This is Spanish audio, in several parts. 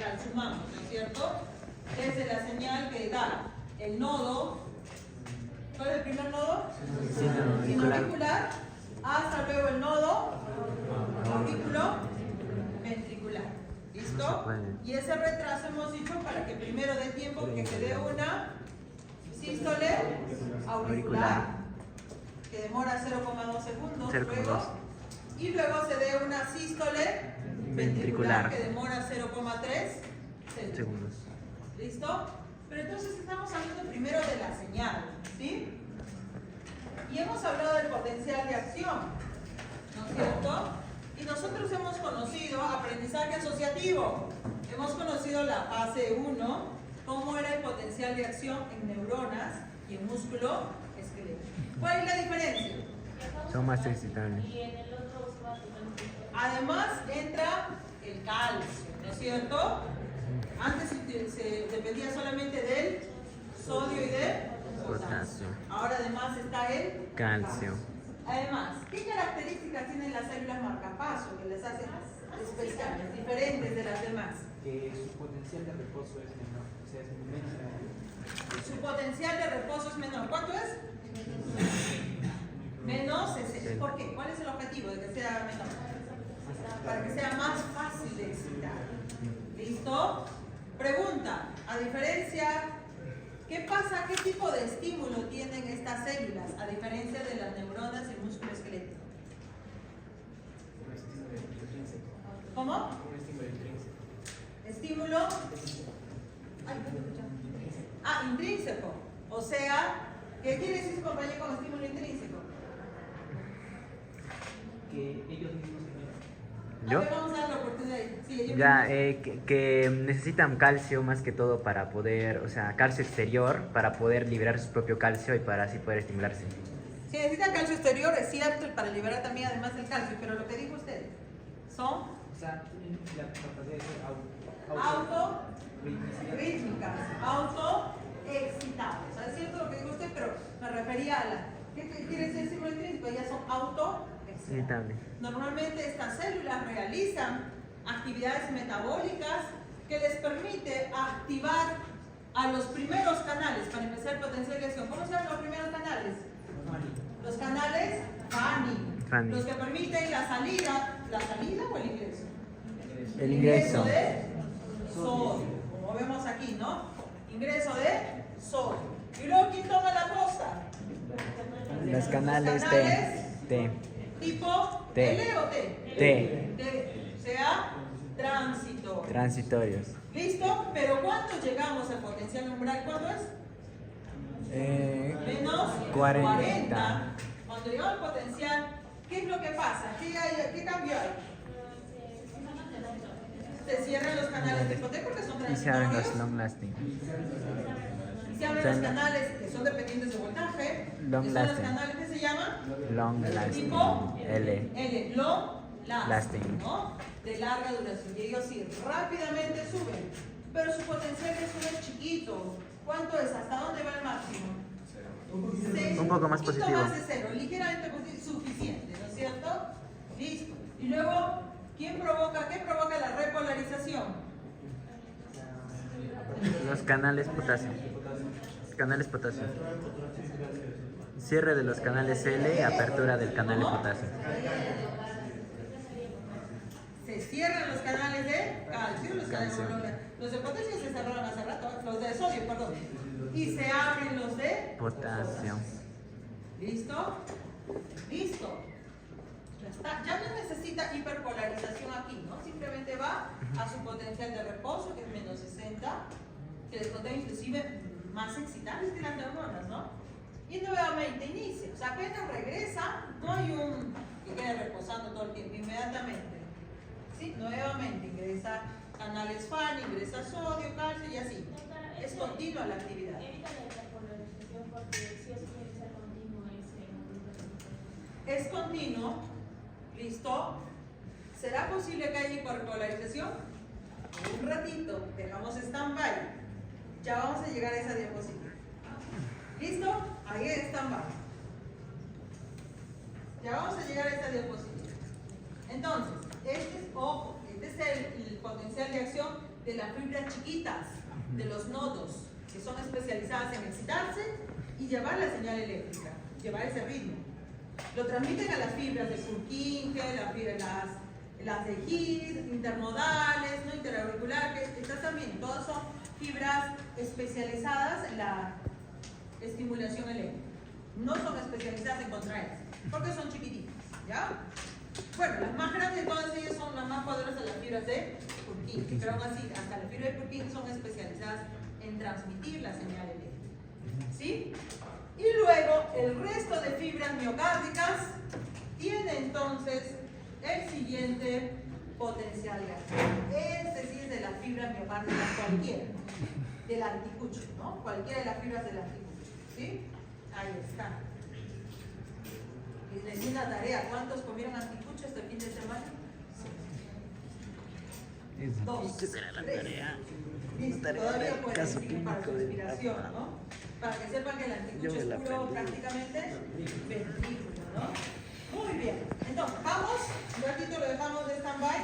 general, sumamos, ¿no es cierto? Desde la señal que da el nodo, ¿cuál es el primer nodo? Sinoauricular, hasta luego el nodo auriculo ventricular. ¿Listo? Y ese retraso hemos dicho para que primero dé tiempo que se dé una sístole auricular, que demora 0,2 segundos, y luego se dé una sístole ventricular, que demora 0,3 segundos. ¿Listo? Pero entonces estamos hablando primero de la señal, ¿sí? Y hemos hablado del potencial de acción, ¿no es cierto? Y nosotros hemos conocido aprendizaje asociativo. Hemos conocido la fase 1, cómo era el potencial de acción en neuronas y en músculo esquelético. ¿Cuál es la diferencia? Son más excitables. Además entra el calcio, ¿no es cierto? Antes se dependía solamente del sodio y del potasio. Ahora además está el calcio. Además, ¿qué características tienen las células marcapaso que les hacen especiales, diferentes de las demás? Que su potencial de reposo es menor, o sea, es menos. Su potencial de reposo es menor. ¿Cuánto es? Menos. ¿Por qué? ¿Cuál es el objetivo de que sea menor? Para que sea más fácil de excitar. ¿Listo? Pregunta, a diferencia, ¿qué pasa? ¿Qué tipo de estímulo tienen estas células a diferencia de las neuronas y músculo esquelético? Un estímulo intrínseco. ¿Cómo? Un estímulo intrínseco. Estímulo. Ay, no te escucho. Ah, intrínseco. O sea, ¿qué quiere decir su compañero con estímulo intrínseco? Que ellos mismos generan. ¿Yo? A ver, vamos a dar la oportunidad. Sí, ellos Ya, mismos. que necesitan calcio más que todo para poder, o sea, calcio exterior para poder liberar su propio calcio y para así poder estimularse. Si necesitan calcio exterior, es cierto, para liberar también además el calcio, pero lo que dijo usted, son O sea, tienen la capacidad de ser autorítmicas, autoexcitables. O sea, es cierto lo que dijo usted, pero me refería a la... ¿Qué quiere decir estímulo intrínseco? Ellas son autoexcitables. Normalmente estas células realizan actividades metabólicas que les permite activar a los primeros canales para empezar el potencial de acción. ¿Cómo se llaman los primeros canales? Los canales Fanny. Los que permiten la salida o el ingreso. El ingreso. De sodio, como vemos aquí, ¿no? Ingreso de sodio. Y luego, ¿quién toma la posta? Los canales T. ¿Tipo T. L o T? T. O sea, Transitorios. ¿Listo? Pero ¿cuánto llegamos al potencial umbral? ¿Cuánto es? Menos 40. Cuando llegamos al potencial, ¿qué es lo que pasa? ¿Qué cambio hay? Se cierran los canales de T porque son Y se abren transitorios. los long lasting. Se abren los canales que son dependientes de voltaje. Long Que son lasting. los canales que se llaman Long lasting. tipo L. long lasting, Lasting. ¿no? De larga duración. Y ellos sí rápidamente suben. Pero su potencial de subir es chiquito. ¿Cuánto es? ¿Hasta dónde va el máximo? Un poco más positivo. Más de cero, ligeramente positivo, suficiente, ¿no es cierto? Listo. Y luego, ¿qué provoca la repolarización? Los canales potasio. Cierre de los canales L, apertura del canal de potasio. Se cierran los canales de calcio, los de potasio se cerraron hace rato, los de sodio, perdón. Y se abren los de Potasio. ¿Listo? Listo. Ya está. Ya no necesita hiperpolarización aquí, ¿no? Simplemente va a su potencial de reposo, que es menos 60, que les conté inclusive más excitables que las neuronas, ¿no? Y nuevamente inicia. O sea, apenas regresa, no hay un que quede reposando todo el tiempo, inmediatamente. ¿Sí? Nuevamente ingresa canales Fanny, ingresa sodio, calcio y así. Es continua la actividad. Evita la hiperpolarización porque sí o sí tiene que ser continuo ese movimiento. Es continuo, ¿listo? ¿Será posible que haya hiperpolarización? Un ratito, dejamos stand-by. Ya vamos a llegar a esa diapositiva. ¿Listo? Ahí en stand-by. Ya vamos a llegar a esa diapositiva. Entonces, este es el potencial de acción de las fibras chiquitas, de los nodos, que son especializadas en excitarse y llevar la señal eléctrica, llevar ese ritmo. Lo transmiten a las fibras de Purkinje, las de HID, internodales, no interauriculares, estas también, todas son fibras especializadas en la estimulación eléctrica. No son especializadas en contraer, porque son chiquititas, ¿ya? Bueno, las más grandes de todas ellas son las más poderosas, las fibras de Purkinje, pero aún así, hasta las fibras de Purkinje son especializadas en transmitir la señal eléctrica, ¿sí? Y luego, el resto de fibras miocárdicas tiene entonces el siguiente potencial de acción. Este sí es de las fibras miocárdicas cualquiera, del anticucho, ¿no? Cualquiera de las fibras del anticucho, ¿sí? Ahí está. Y les di una tarea. ¿Cuántos comieron anticucho este fin de semana? 2, 3. Listo, todavía pueden seguir para su inspiración, ¿no? Para que sepan que el anticucho es puro prácticamente ventrículo, ¿no? Muy bien. Entonces, vamos, un ratito lo dejamos de stand-by.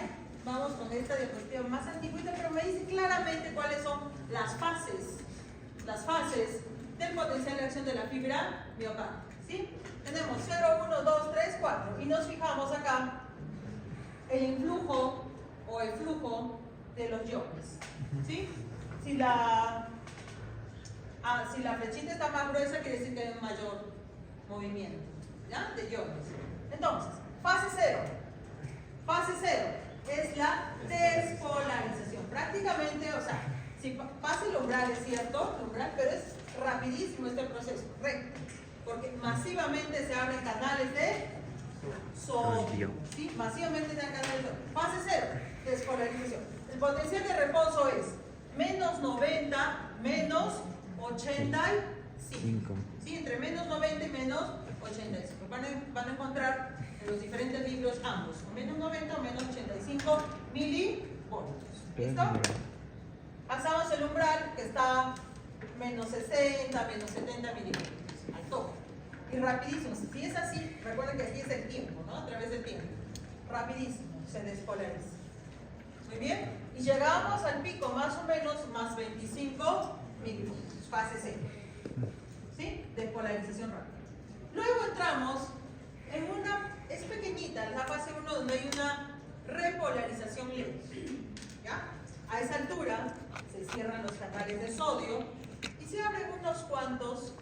Vamos con esta diapositiva más antigüita, pero me dice claramente cuáles son las fases del potencial de acción de la fibra miocárdica, ¿sí? Tenemos 0, 1, 2, 3, 4 y nos fijamos acá el influjo o el flujo de los iones, ¿sí? Si la flechita está más gruesa, quiere decir que hay un mayor movimiento, ¿ya? De iones. Entonces, fase 0. Fase 0 es la despolarización. Prácticamente, o sea, si pasa el umbral, es cierto, el umbral, pero es rapidísimo este proceso, recto, porque masivamente se abren canales de sodio, ¿sí? Masivamente se abren canales de sodio. Fase 0, despolarización. El potencial de reposo es menos 90, menos 85, ¿sí? Entre menos 90 y menos 85. Van a encontrar en los diferentes libros ambos, o menos 90 o menos 85 milivoltios. ¿Listo? Pasamos el umbral que está menos 60, menos 70 milivoltios. Al toque. Y rapidísimo. Si es así, recuerden que aquí es el tiempo, ¿no? A través del tiempo. Rapidísimo, se despolariza. Muy bien. Y llegamos al pico más o menos más 25 milivoltios. Fase 0. ¿Sí? Despolarización rápida. Luego entramos en una, es pequeñita, la fase 1 donde hay una repolarización lenta. ¿Ya? A esa altura se cierran los canales de sodio y se abren unos cuantos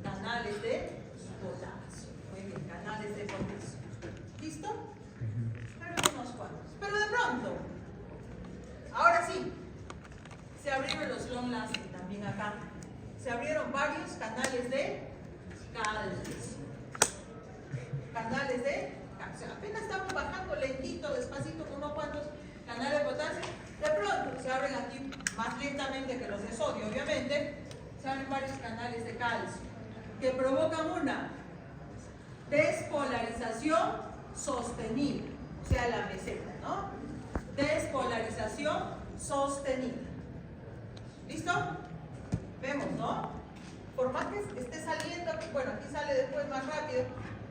canales de potasio. Muy bien, canales de potasio. ¿Listo? Abren unos cuantos. Pero de pronto, ahora sí, se abrieron los long lasting también acá. Se abrieron varios canales de calcio. Canales de calcio. Apenas estamos bajando lentito, despacito, con unos cuantos canales de potasio. De pronto se abren aquí más lentamente que los de sodio, obviamente. Se abren varios canales de calcio que provocan una despolarización sostenida. O sea, la meseta, ¿no? Despolarización sostenida. ¿Listo? Vemos, ¿no? Por más que esté saliendo, bueno, aquí sale después más rápido,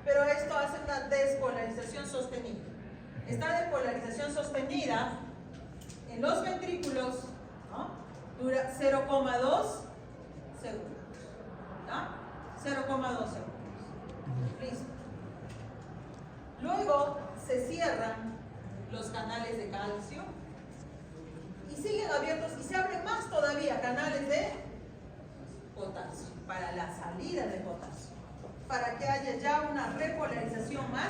pero esto hace una despolarización sostenida. Esta despolarización sostenida en los ventrículos, ¿no? Dura 0,2 segundos. ¿No? 0,2 segundos. Listo. Luego se cierran los canales de calcio y siguen abiertos y se abren más todavía canales de potasio para la salida de potasio, para que haya ya una repolarización más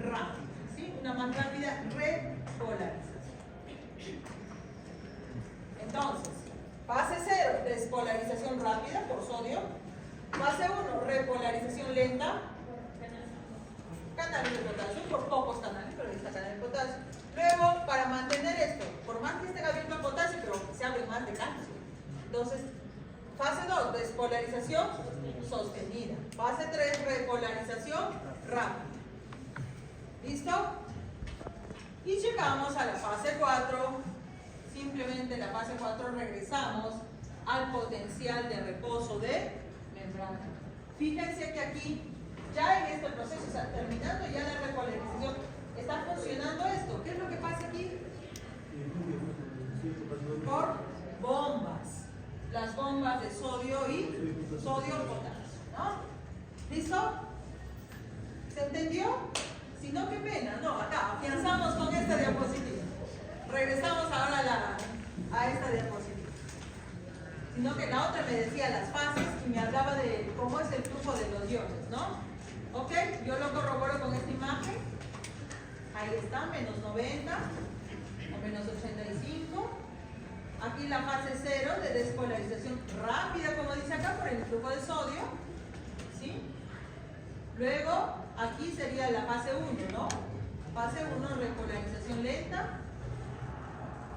rápida, ¿sí? Una más rápida repolarización. Entonces, fase 0, despolarización rápida por sodio. Fase 1, repolarización lenta. Canales de potasio, por pocos canales, pero ahí está canal de potasio. Luego, para mantener esto, por más que estén abiertos a potasio, pero se abren más de calcio. Entonces, fase 2, despolarización sostenida. Fase 3, repolarización rápida. ¿Listo? Y llegamos a la fase 4. Simplemente en la fase 4 regresamos al potencial de reposo de membrana. Fíjense que aquí, ya en este proceso, o sea, terminando ya la repolarización, está funcionando esto. ¿Qué es lo que pasa aquí? por bombas. Las bombas de sodio y sodio-potasio, ¿no? ¿Listo? ¿Se entendió? Si no, qué pena. No, acá, afianzamos con esta diapositiva. Regresamos ahora a esta diapositiva. Sino que la otra me decía las fases y me hablaba de cómo es el flujo de los iones, ¿no? Ok, yo lo corroboro con esta imagen. Ahí está, menos 90 o menos 85. Aquí la fase 0 de despolarización rápida, como dice acá, por el flujo de sodio. ¿Sí? Luego, aquí sería la fase 1, ¿no? Fase 1, repolarización lenta.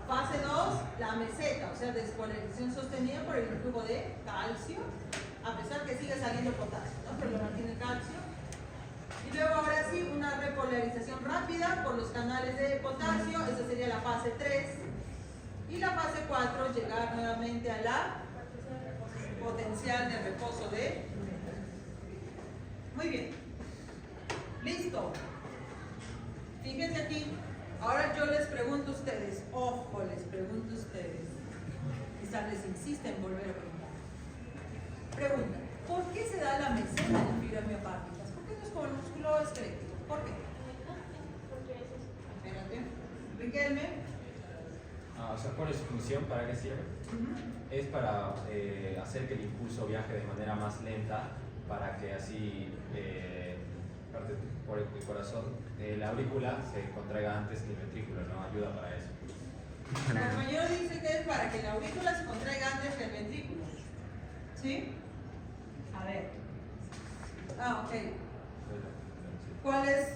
Fase 2, la meseta, o sea, despolarización sostenida por el flujo de calcio, a pesar que sigue saliendo potasio, ¿no? Pero lo mantiene calcio. Y luego ahora sí, una repolarización rápida por los canales de potasio, esa sería la fase 3. Y la fase 4, llegar nuevamente a la potencial de reposo de... Muy bien. Listo. Fíjense aquí. Ahora yo les pregunto a ustedes, ojo, les pregunto a ustedes. Quizás les insiste en volver a preguntar. Pregunta, ¿por qué se da la meseta en las fibras miopáticas? ¿Por qué no es como el músculo esquelético? ¿Por qué? Espérate. Riquelme. O sea, ¿cuál es su función? ¿Para qué sirve? Es para hacer que el impulso viaje de manera más lenta, para que así por el corazón la aurícula se contraiga antes que el ventrículo, ¿no? Ayuda para eso. El compañero dice que es para que la aurícula se contraiga antes que el ventrículo. ¿Sí? A ver. Ok. ¿Cuál es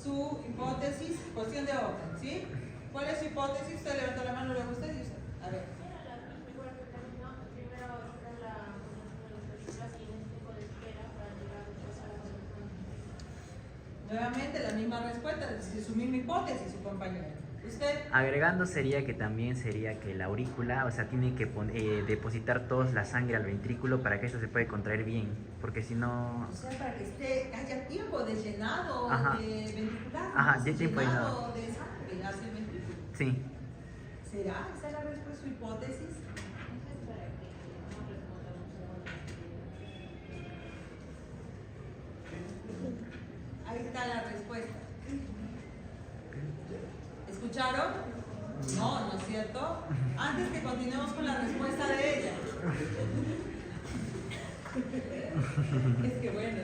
su hipótesis? Cuestión de orden, ¿sí? ¿Cuál es su hipótesis? Usted levantó la mano, luego usted y usted. A ver. Nuevamente la misma respuesta, es su misma hipótesis, su compañero. ¿Usted? Agregando sería que también sería que la aurícula, o sea, tiene que depositar toda la sangre al ventrículo para que esto se pueda contraer bien, porque si no... O sea, para que haya tiempo de llenado Ajá. de ventricular. Ajá, ¿no? de tiempo llenado de sangre hacia el ventrículo. Sí. ¿Será? ¿Esa es la respuesta, su hipótesis? Ahí está la respuesta. ¿Escucharon? No, ¿no es cierto? Antes que continuemos con la respuesta de ella. Es que bueno,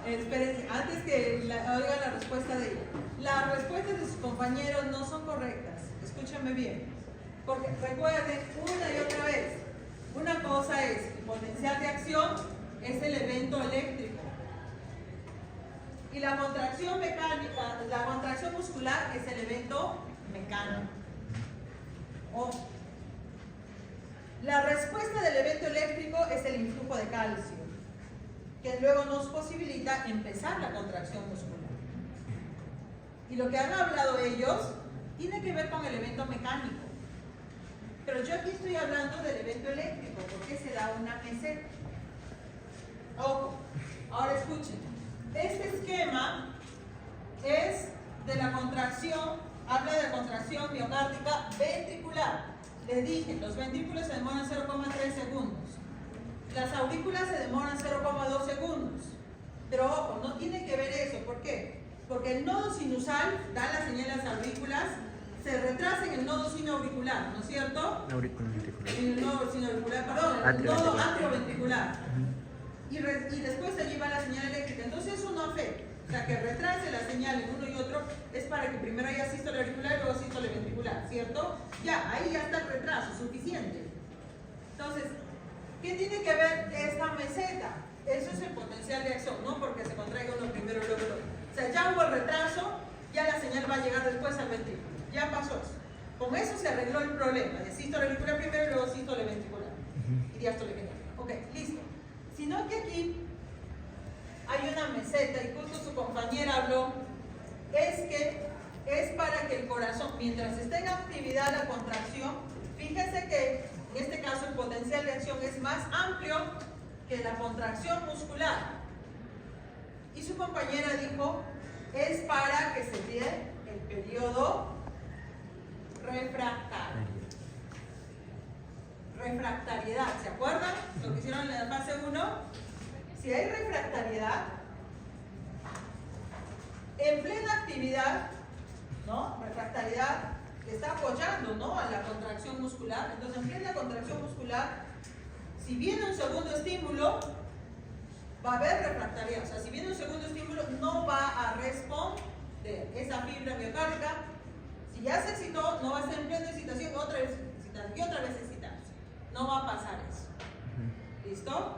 espérense, antes que oigan la respuesta de ella. Las respuestas de sus compañeros no son correctas. Escúchenme bien. Porque recuerden una y otra vez, una cosa es el potencial de acción, es el evento eléctrico. Y la contracción mecánica, la contracción muscular es el evento mecánico. Ojo. La respuesta del evento eléctrico es el influjo de calcio, que luego nos posibilita empezar la contracción muscular. Y lo que han hablado ellos tiene que ver con el evento mecánico. Pero yo aquí estoy hablando del evento eléctrico, porque se da una meseta. Ojo, ahora escuchen. Este esquema es de la contracción, habla de la contracción miocárdica ventricular. Les dije, los ventrículos se demoran 0,3 segundos. Las aurículas se demoran 0,2 segundos. Pero ojo, no tiene que ver eso. ¿Por qué? Porque el nodo sinusal da la señal a las aurículas, se retrasa en el nodo sinoauricular, ¿no es cierto? Auriculoventricular. En el nodo sinoauricular, perdón, el nodo atrioventricular. Y después se lleva la señal eléctrica. Entonces eso no afecta. O sea, que retrase la señal en uno y otro es para que primero haya sístole auricular y luego sístole ventricular, ¿cierto? Ya, ahí ya está el retraso, suficiente. Entonces, ¿qué tiene que ver esta meseta? Eso es el potencial de acción, no porque se contraiga uno primero y luego el otro. O sea, ya hubo el retraso, ya la señal va a llegar después al ventrículo. Ya pasó eso. Con eso se arregló el problema de sístole auricular primero y luego sístole ventricular. Y diástole ventral. Ok, listo. Sino que aquí hay una meseta, y justo su compañera habló, es que es para que el corazón, mientras esté en actividad la contracción, fíjense que en este caso el potencial de acción es más amplio que la contracción muscular. Y su compañera dijo, es para que se dé el periodo refractario. refractariedad. ¿Se acuerdan lo que hicieron en la fase 1? Si hay refractariedad, en plena actividad, ¿no? Refractariedad que está apoyando, ¿no?, a la contracción muscular. Entonces, en plena contracción muscular, si viene un segundo estímulo, va a haber refractariedad. O sea, si viene un segundo estímulo, no va a responder esa fibra miocárdica. Si ya se excitó, no va a estar en plena excitación, otra vez excitarse y otra vez excitarse. No va a pasar eso. ¿Listo?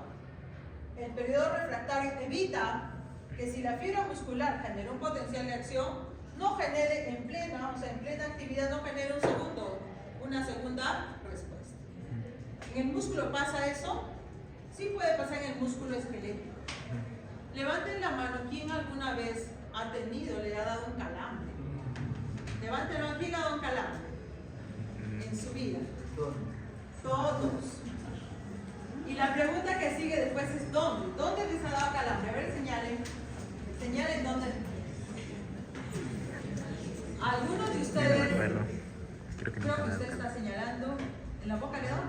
El periodo refractario evita que si la fibra muscular genera un potencial de acción, no genere en plena actividad, no genere una segunda respuesta. ¿En el músculo pasa eso? Sí puede pasar en el músculo esquelético. Levanten la mano, ¿quién alguna vez ha tenido, le ha dado un calambre? Levanten la mano, ¿quién le ha dado un calambre en su vida? Todos. Y la pregunta que sigue después es ¿dónde? ¿Dónde les ha dado calambre? A ver, señalen. Señalen dónde. Algunos de ustedes, Creo que usted está señalando, ¿en la boca le da?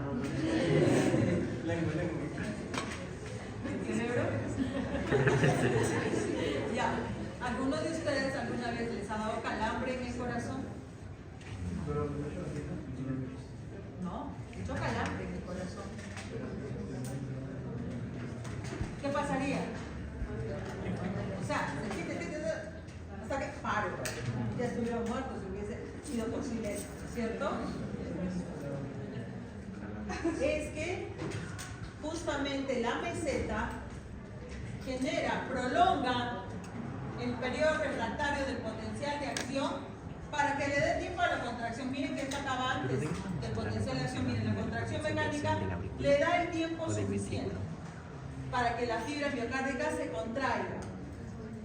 ¿El cerebro? Ya. ¿Algunos de ustedes alguna vez les ha dado calambre en el corazón? No, mucho calambre en el corazón. ¿Qué pasaría? O sea, hasta que paro, ya estuvieron muertos, si hubiese sido posible eso, ¿cierto? Es que justamente la meseta prolonga el periodo refractario del potencial de acción para que le dé tiempo a la contracción. Miren que esto acaba antes del potencial de acción. Miren, la contracción mecánica le da el tiempo suficiente para que la fibra miocárdica se contraiga.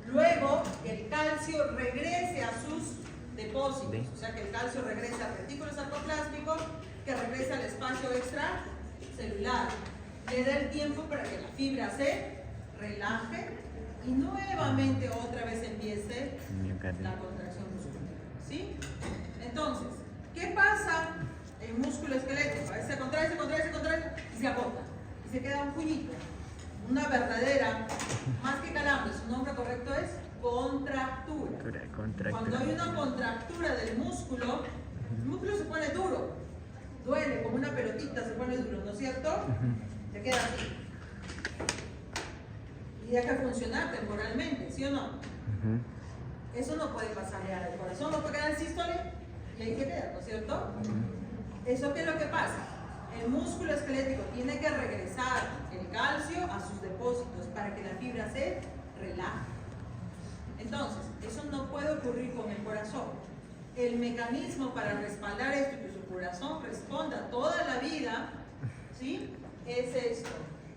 Luego, el calcio regrese a sus depósitos, o sea que el calcio regresa al retículo sarcoplásmico, que regresa al espacio extracelular. Le da el tiempo para que la fibra se relaje y nuevamente otra vez empiece la contracción muscular. ¿Sí? Entonces, ¿qué pasa en músculo esquelético? Se contrae y se agota. Y se queda un puñito. Una verdadera, más que calambre, su nombre correcto es contractura. Cuando hay una contractura del músculo, el músculo se pone duro, duele como una pelotita, se pone duro, ¿no es cierto? Se queda así. Y deja de funcionar temporalmente, ¿sí o no? Eso no puede pasarle al corazón, no puede quedar en sístole y ahí se queda, ¿no es cierto? ¿Eso qué es lo que pasa? El músculo esquelético tiene que regresar el calcio a sus depósitos para que la fibra se relaje. Entonces, eso no puede ocurrir con el corazón. El mecanismo para respaldar esto y que su corazón responda toda la vida, ¿sí?, es esto: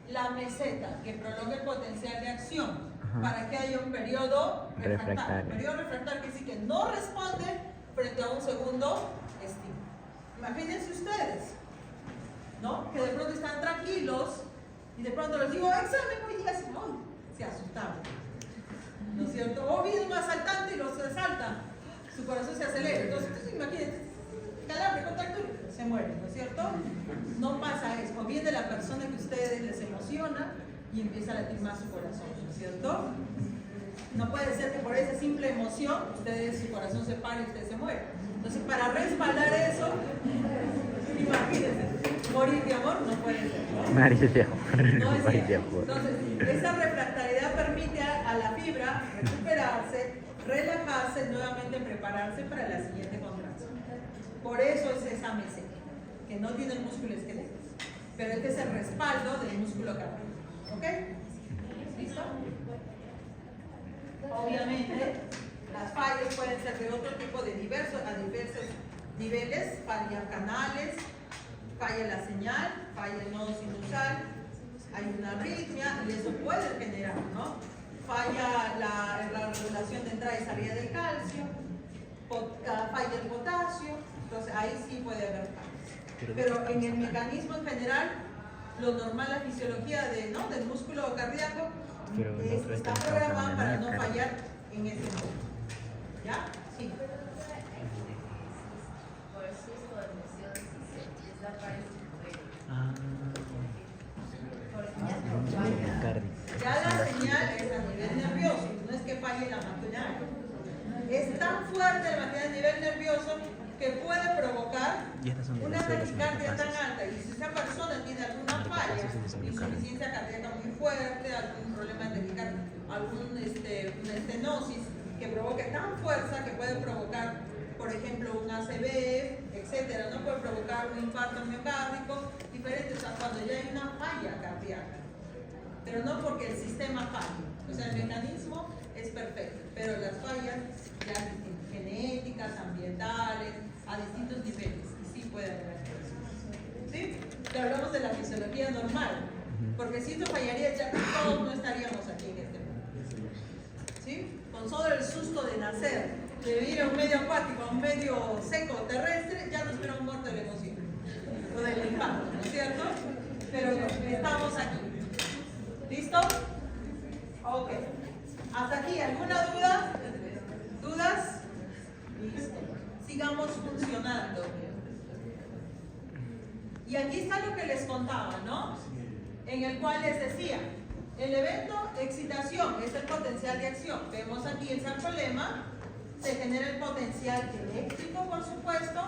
la meseta, que prolonga el potencial de acción para que haya un periodo refractario. Periodo refractario quiere decir que no responde frente a un segundo estímulo. Imagínense ustedes, ¿no?, que de pronto están tranquilos y de pronto les digo examen hoy día, se asustaron, ¿no es cierto? O viene un asaltante y los asalta, su corazón se acelera. Entonces imagínense, calambre, contractura, se mueren, ¿no es cierto? No pasa eso. O viene la persona que a ustedes les emociona y empieza a latir más su corazón, ¿no es cierto? No puede ser que por esa simple emoción su corazón se pare y usted se muera. Entonces, para respaldar eso, imagínense, morir de amor no puede ser. Morir de amor. No es cierto. Entonces, esa refractariedad permite a la fibra recuperarse, relajarse, nuevamente prepararse para la siguiente contracción. Por eso es esa meseta, que no tiene el músculo esquelético, pero este es el respaldo del músculo cardíaco. ¿Ok? ¿Listo? Obviamente, las fallas pueden ser de otro tipo, a diversos niveles. Fallan canales, falla la señal, falla el nodo sinusal, hay una arritmia y eso puede generar, ¿no?, falla la regulación de entrada y salida del calcio, falla el potasio. Entonces ahí sí puede haber fallas. Pero en el mecanismo en general, lo normal, la fisiología del músculo cardíaco está programada para no fallar en ese momento. ¿Ya? Sí. Por susto, emoción, si se empieza a parecer. Y estas son de una las células taquicardia tan metafases. alta y si esa persona tiene alguna falla, insuficiencia cardíaca muy fuerte, algún problema de taquicardia, una estenosis que provoque tan fuerza que puede provocar, por ejemplo, un ACV, etcétera, no puede provocar un infarto miocárdico, diferente, o sea, cuando ya hay una falla cardíaca, pero no porque el sistema falle, o sea, el mecanismo es perfecto, pero las fallas ya genéticas, ambientales, a distintos niveles, y sí puede haber alteraciones. ¿Sí? Pero hablamos de la fisiología normal, porque si esto fallaría ya todos no estaríamos aquí en este mundo. ¿Sí? Con solo el susto de nacer, de ir a un medio acuático, a un medio seco terrestre, ya nos hubiéramos muerto de la emoción, o del impacto, ¿no es cierto? Pero estamos aquí. ¿Listo? Ok. ¿Hasta aquí alguna duda? ¿Dudas? Listo. Sigamos funcionando. Y aquí está lo que les contaba, ¿no? En el cual les decía, el evento excitación es el potencial de acción. Vemos aquí el sarcolema, se genera el potencial eléctrico, por supuesto,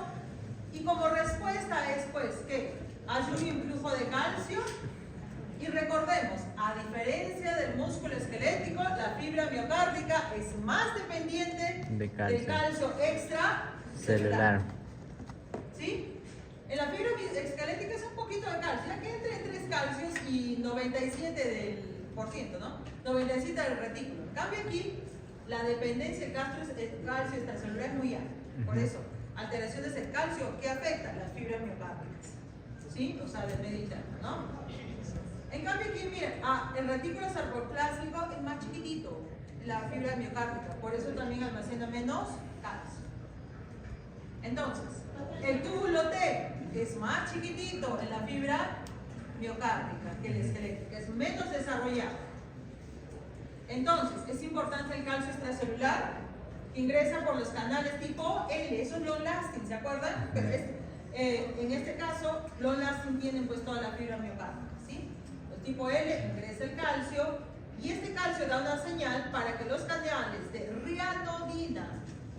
y como respuesta es pues que hay un influjo de calcio. Y recordemos, a diferencia del músculo esquelético, la fibra miocárdica es más dependiente del calcio extracelular. ¿Sí? En la fibra esquelética es un poquito de calcio, ya que entre 3 calcios y 97%, ¿no? 97 del retículo. En cambio aquí, la dependencia del calcio extracelular es muy alta. Por eso, alteraciones del calcio, ¿qué afecta? Las fibras miocárdicas. ¿Sí? O sea, del medio interno, ¿no? En cambio aquí, miren, el retículo sarcoplásmico es más chiquitito, la fibra miocárdica, por eso también almacena menos calcio. Entonces, el túbulo T es más chiquitito en la fibra miocárdica que el esquelético, es menos desarrollado. Entonces, es importante el calcio extracelular que ingresa por los canales tipo L, eso es long lasting, ¿se acuerdan? Pero en este caso, long lasting tienen pues toda la fibra miocárdica, ¿sí? Tipo L ingresa el calcio y este calcio da una señal para que los canales de rianodina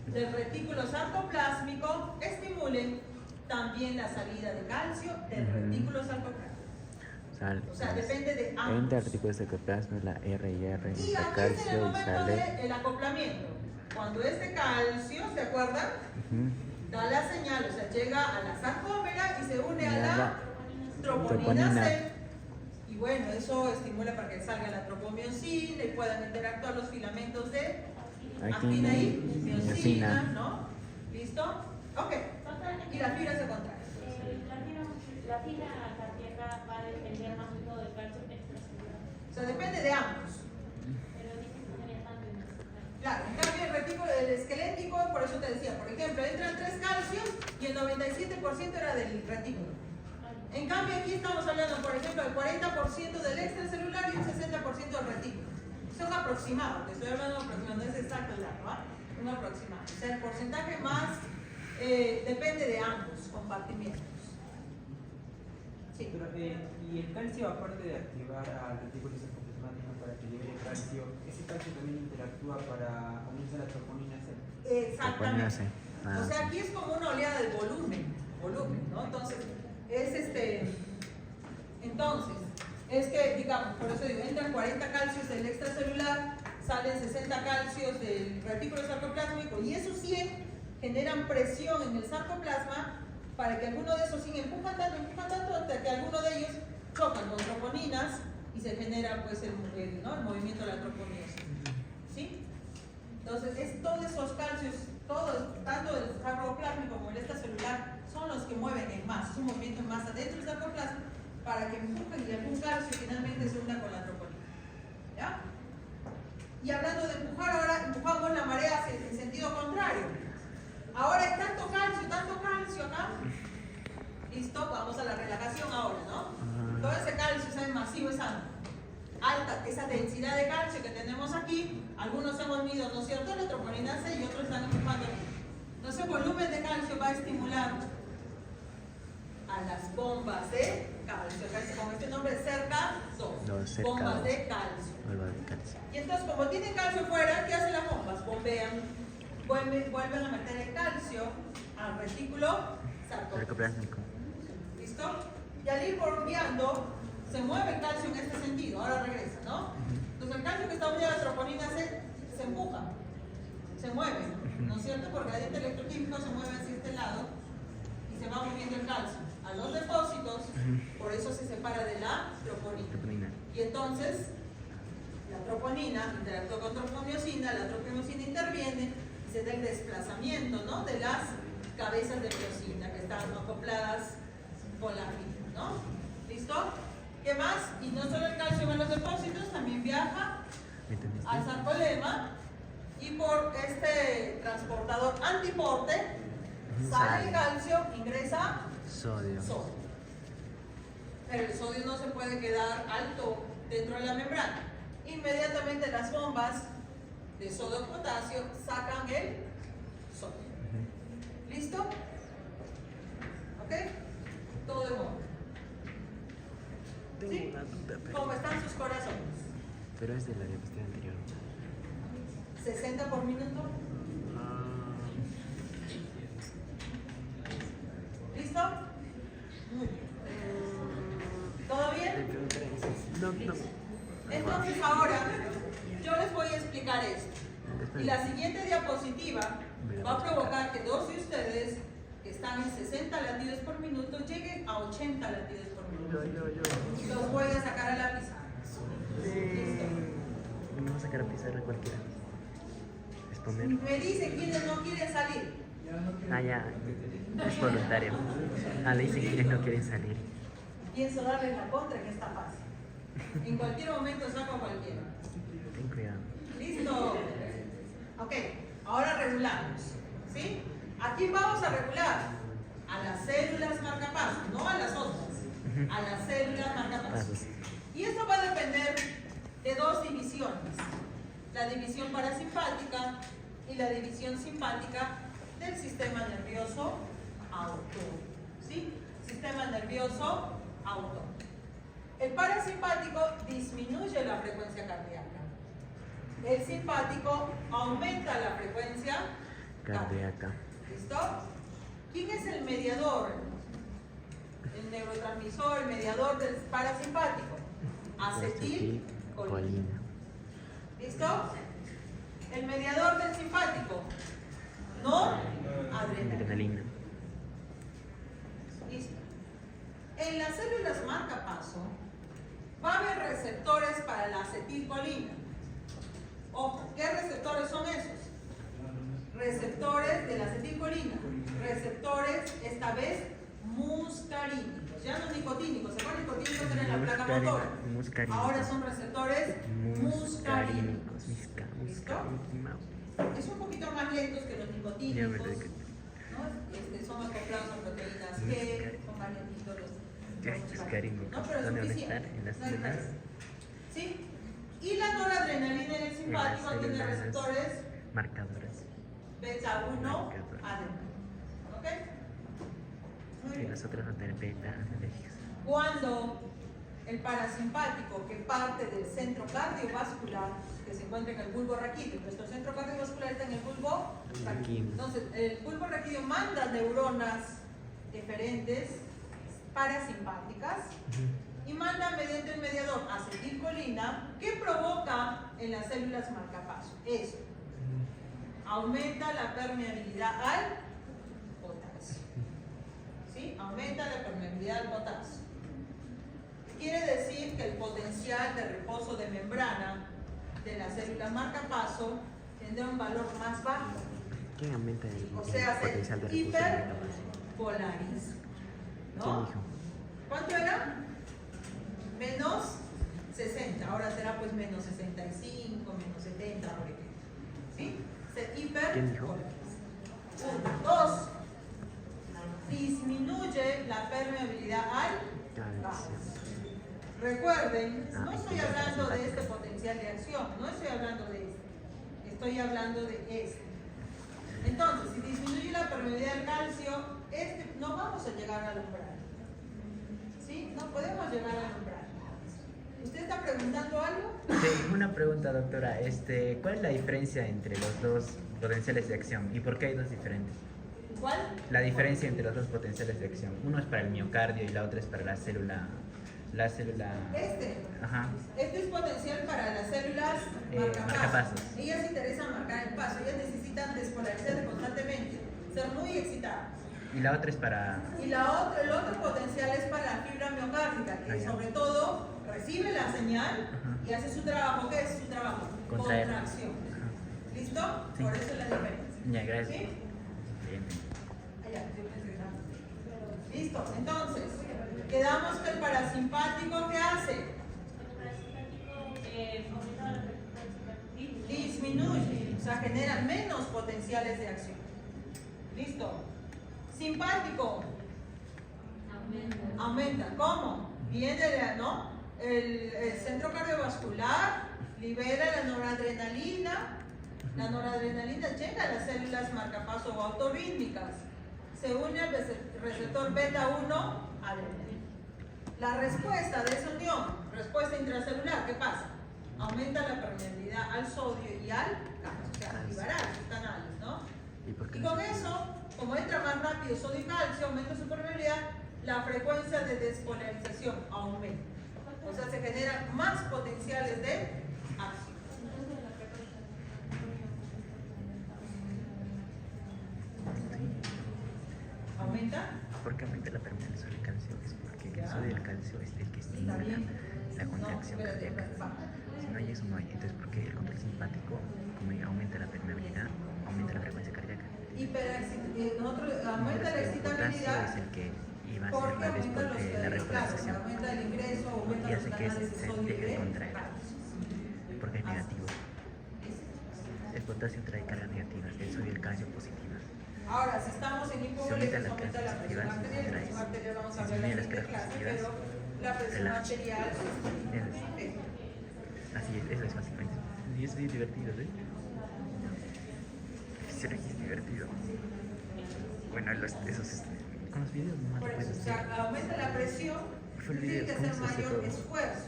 del retículo sarcoplásmico estimulen también la salida de calcio del retículo sarcoplásmico. O sea, depende de ambos. Entra el retículo sarcoplásmico, la RIR, Y entra aquí es en el calcio y momento sale. del acoplamiento. Cuando este calcio, ¿se acuerdan? Da la señal, o sea, llega a la sarcómera y se une a la troponina C. Y bueno, eso estimula para que salga la tropomiosina y puedan interactuar los filamentos de actina y miosina, ¿no? ¿Listo? Ok. Y la fibra se contrae. La fibra cardíaca va a depender más que todo del calcio extracelular. O sea, depende de ambos. Pero dice que no sería tanto en el Claro, en cambio el retículo del esquelético, por eso te decía, por ejemplo, entran 3 calcios y el 97% era del retículo. En cambio aquí estamos hablando, por ejemplo, del 40% del extracelular y un 60% del retículo. Son aproximados, te estoy hablando de aproximado, no es exacto el dato, ¿ah? Un aproximado. O sea, el porcentaje más depende de ambos compartimientos. Sí. Pero, y el calcio, aparte de activar al retículo sarcoplasmático para que libere calcio, ese calcio también interactúa para unirse a la troponina C. Exactamente. O sea, aquí es como una oleada de volumen, ¿no? Entonces, es que, digamos, por eso digo, entran 40 calcios del extracelular, salen 60 calcios del retículo sarcoplásmico y esos 100 generan presión en el sarcoplasma para que alguno de esos 100 empujan tanto hasta que alguno de ellos chocan con troponinas y se genera pues el movimiento de la tropomiosina. ¿Sí? Entonces, todos esos calcios, todos, tanto el sarcoplásmico como el extracelular, son los que mueven en masa, es un movimiento en masa dentro del sarcoplasma para que empujen y algún calcio finalmente se una con la troponina. ¿Ya? Y hablando de empujar, ahora empujamos la marea en sentido contrario. Ahora hay tanto calcio acá. Listo, vamos a la relajación ahora, ¿no? Todo ese calcio es masivo, esa alta, esa densidad de calcio que tenemos aquí, algunos hemos unido, ¿no es cierto?, la troponina C y otros están empujando aquí. Entonces el volumen de calcio va a estimular a las bombas de calcio, con este nombre cerca 2, bombas de calcio. Y entonces como tienen calcio fuera, ¿qué hacen las bombas? Bombean, vuelven a meter el calcio al retículo Sarcoplasmico. ¿Listo? Y al ir bordeando, se mueve el calcio en este sentido. Ahora regresa, ¿no? Entonces el calcio que está unido a la troponina se empuja, se mueve, ¿no es cierto? Por gradiente electroquímico se mueve hacia este lado y se va moviendo el calcio a los depósitos, por eso se separa de la troponina. Y entonces la troponina interactúa con tropomiosina, la tropomiosina interviene y se da el desplazamiento, ¿no?, de las cabezas de miosina que están acopladas con la fibra, ¿no? ¿Listo? ¿Qué más? Y no solo el calcio va en los depósitos, también viaja al sarcolema y por este transportador antiporte sale el calcio, ingresa Sodio. sodio. Pero el sodio no se puede quedar alto dentro de la membrana. Inmediatamente las bombas de sodio-potasio sacan el sodio. ¿Listo? ¿Ok? Todo de modo. Tengo ¿Sí? una duda, ¿Cómo están sus corazones? pero es de la diapositiva anterior. 60 por minuto. ¿Listo? Muy bien. ¿Todo bien? No. Entonces ahora yo les voy a explicar esto. Y la siguiente diapositiva va a provocar que dos de ustedes que están en 60 latidos por minuto lleguen a 80 latidos por minuto. Y los voy a sacar a la pizarra. ¿Listo? Vamos a sacar a pizarra cualquiera. Exponer. Me dicen quiénes no quieren salir. Ah, ya. Es voluntario. Le dicen quienes no quieren salir. Pienso darles la contra que está fácil. En cualquier momento saco a cualquiera. Ten cuidado. ¿Listo? Ok, ahora regulamos. ¿Sí? Aquí vamos a regular a las células marcapasos, no a las otras. A las células marcapasos. Pasos. Y esto va a depender de dos divisiones. La división parasimpática y la división simpática del sistema nervioso autónomo. ¿Sí? Sistema nervioso autónomo. El parasimpático disminuye la frecuencia cardíaca. El simpático aumenta la frecuencia Cardíaca. ¿Listo? ¿Quién es el mediador? El neurotransmisor, el mediador del parasimpático. Acetilcolina. ¿Listo? El mediador del simpático. No adrenalina. Adrenalina. Listo. En las células marcapaso va a haber receptores para la acetilcolina. Ojo, ¿qué receptores son esos? Receptores de la acetilcolina. Receptores, esta vez, muscarínicos. Ya no nicotínicos. ¿Se acuerdan? Nicotínicos eran la placa motora. Muscarínicos. Ahora son receptores muscarínicos. ¿Listo? Es un poquito más lentos que los nicotínicos. ¿No? Son acoplados a proteínas G, son más lentitos los muscarínicos. ¿No? Pero es ¿Dónde suficiente. están? En las No hay venas. problema. ¿Sí? Y la noradrenalina en el simpático tiene células receptores marcadoras. beta 1 Marcador. adrenal. ¿Ok? Muy Y bien. las otras no tienen beta analérgicas. Cuando el parasimpático, que parte del centro cardiovascular, que se encuentra en el bulbo raquídeo, nuestro centro cardiovascular está en el bulbo raquídeo. Entonces, el bulbo raquídeo manda neuronas diferentes parasimpáticas y manda mediante el mediador acetilcolina que provoca en las células marcapaso esto. Aumenta la permeabilidad al potasio. ¿Sí? Aumenta la permeabilidad al potasio. Quiere decir que el potencial de reposo de membrana de las células marcapaso tendrá un valor más bajo. ¿Quién aumenta el O sea, se potencial de reposo? hiperpolariza. ¿Quién ¿No? dijo? ¿Cuánto era? Menos 60. Ahora será pues menos 65, menos 70, por ejemplo. ¿Sí? Se ¿Quién dijo? hiperpolariza. 1, 2. Disminuye la permeabilidad al Calcio. Recuerden, Ah, no estoy entiendo, hablando de simpático. este potencial de acción, no estoy hablando de este, estoy hablando de este. Entonces, si disminuye la permeabilidad del calcio, no vamos a llegar al umbral. ¿Sí? No podemos llegar al umbral. ¿Usted está preguntando algo? Sí, una pregunta, doctora. ¿Cuál es la diferencia entre los dos potenciales de acción y por qué hay dos diferentes? ¿Cuál? La diferencia entre los dos potenciales de acción. Uno es para el miocardio y la otra es para la célula. La célula. Ajá. Este es potencial para las células marcapasos. Ellas se interesan marcar el paso, ellas necesitan despolarizarse constantemente, ser muy excitadas. Y la otra es para. Y el otro potencial es para la fibra miocárdica, que sobre todo recibe la señal y hace su trabajo. ¿Qué es su trabajo? Contraer. Contracción. ¿Listo? Sí. Por eso es la diferencia. Ya, gracias. ¿Sí? Bien. Allá, yo pensé que no. Listo, entonces, quedamos que el parasimpático, ¿qué hace? Disminuye, o sea, genera menos potenciales de acción. ¿Listo? Simpático. Aumenta. ¿Cómo? Viene ¿no? El centro cardiovascular, libera la noradrenalina. La noradrenalina llega a las células marcapaso o autorrítmicas. Se une al receptor beta 1 adrenalina. La respuesta de esa unión, respuesta intracelular, ¿qué pasa? Aumenta la permeabilidad al sodio y al calcio, o sea, activará los canales, ¿no? Y con eso, como entra más rápido sodio y calcio, aumenta su permeabilidad, la frecuencia de despolarización aumenta. O sea, se generan más potenciales de acción. ¿Aumenta? ¿Por qué aumenta la permeabilidad del calcio? Es porque el sodio y el calcio es el que estimula la contracción cardíaca. Si no hay eso, no hay. Entonces, ¿por qué el control simpático, como aumenta la permeabilidad, aumenta la frecuencia cardíaca? Aumenta la excitabilidad. Es el que iba a Porque hacer la repolarización. aumenta el ingreso, aumenta Y los hace que canales de se sodio y deje de de contraer. calcio. Porque es negativo. El potasio trae cargas negativas, el sodio y el calcio positivas. Ahora, si estamos en hipovolemia, aumenta la presión arterial. La presión arterial vamos a ver la siguiente clase, pero la presión arterial es así es, eso es básicamente. Y es bien divertido, ¿eh? Será que es divertido. Bueno, con los videos no por lo eso, puedes o sea, hacer. aumenta la presión, Fue el tiene video, que ¿cómo hacer se hace mayor todo? esfuerzo.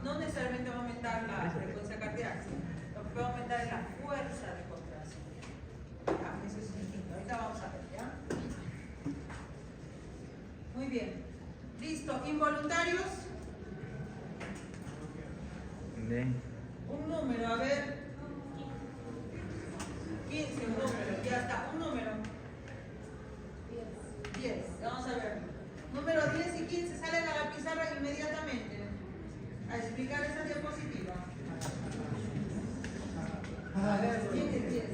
No necesariamente va a aumentar la Eso. frecuencia cardíaca, lo que puede aumentar es la fuerza de contracción. Eso es distinto, ahorita vamos a ver, ¿ya? Muy bien. Listo, involuntarios. Un número, a ver. 15, un número, ya está, un número. 10, vamos a ver. Número 10 y 15 salen a la pizarra inmediatamente a explicar esa diapositiva. A ver, ¿quién es 10?